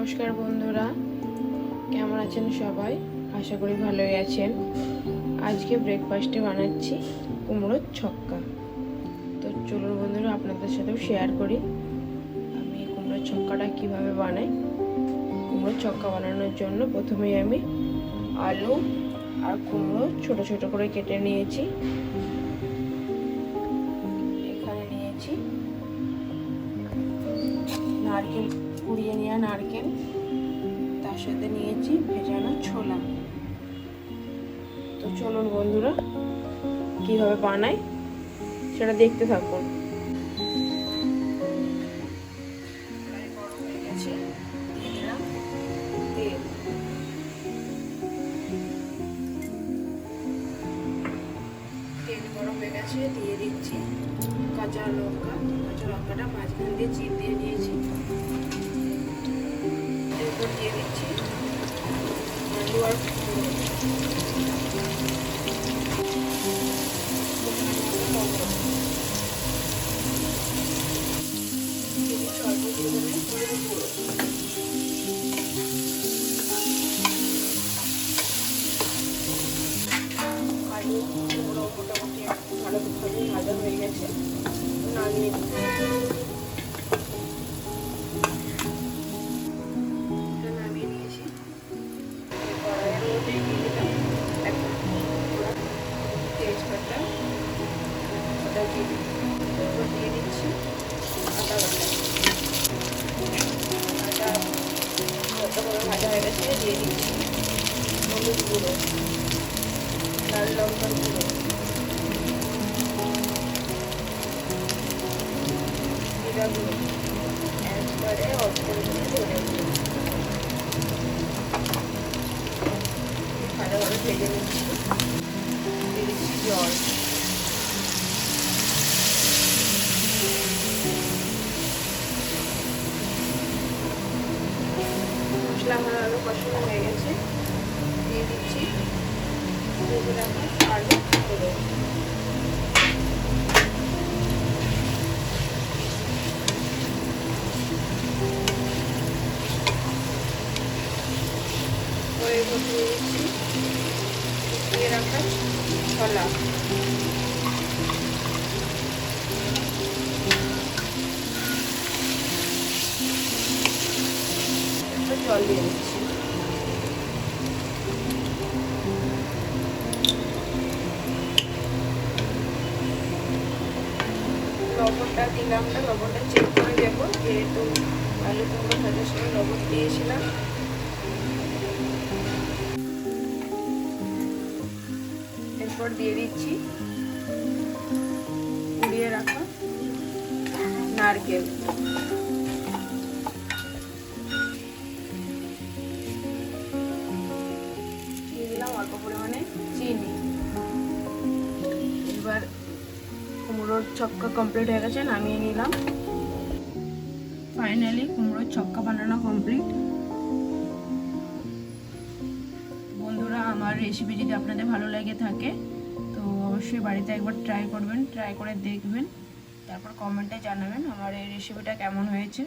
নমস্কার বন্ধুরা, কেমন আছেন সবাই? আশা করি ভালোই আছেন। আজকে ব্রেকফাস্টে বানাচ্ছি কুমড়োর ছক্কা। তো চলুন বন্ধুরা, আপনাদের সাথেও শেয়ার করি আমি কুমড়োর ছক্কাটা কিভাবে বানাই। কুমড়োর ছক্কা বানানোর জন্য প্রথমেই আমি আলু আর কুমড়ো ছোট ছোট করে কেটে নিয়েছি। এখানে নিয়েছি নারকেল, কুড়িয়ে নেওয়া নারকেল, তার সাথে নিয়েছি ভেজানো ছোলা। তো চলুন বন্ধুরা, কিভাবে বানাই সেটা দেখতে থাকুন। তেল গরম হয়ে গেছে, দিয়ে দিচ্ছি কাঁচা লঙ্কাটা মাঝখান দিয়ে চিড় দিয়ে দিয়েছি। এরপর দিয়ে দিচ্ছি আলু আর মোটামুটি ভালোভাবে ভাজা হয়ে গেছে, নামিয়ে নিয়েছি। কড়াইয়ের মধ্যে দিয়ে দিলাম তেজপাতা, ওটা দিয়ে দিচ্ছি আদা বাটা। যত করে ভাজা হয়ে গেছে দিয়ে দিচ্ছি হলুদ গুঁড়ো, লাল লঙ্কার গুঁড়ো, জিরা গুঁড়ো, একবারে অল্প করে ধরে ভালোভাবে ভেজে নিচ্ছি। দিয়ে দিচ্ছি জল। মশলা ভালোভাবে কষানো হয়ে গেছে, দিয়ে দিচ্ছি ভেজে রাখা আলু গুঁড়ো। দিয়ে দিচ্ছি দিয়ে রাখা ছোলা। জল দিয়ে দিচ্ছি। লবণটা দিলাম না, লবণটা চেক করে দেবো, যেহেতু আলু কুমড়ো ভাজার সময় লবণ দিয়েছিলাম। এরপর দিয়ে দিচ্ছি কুড়িয়ে রাখা নারকেল। দিয়ে দিলাম অল্প পরিমাণে চিনি। এবার কুমড়োর ছক্কা কমপ্লিট হয়ে গেছে, নামিয়ে নিলাম। ফাইনালি কুমড়োর ছক্কা বানানো কমপ্লিট। বন্ধুরা, আমার রেসিপি যদি আপনাদের ভালো লেগে থাকে তো অবশ্যই বাড়িতে একবার ট্রাই করবেন, ট্রাই করে দেখবেন, তারপর কমেন্টে জানাবেন আমার এই রেসিপিটা কেমন হয়েছে।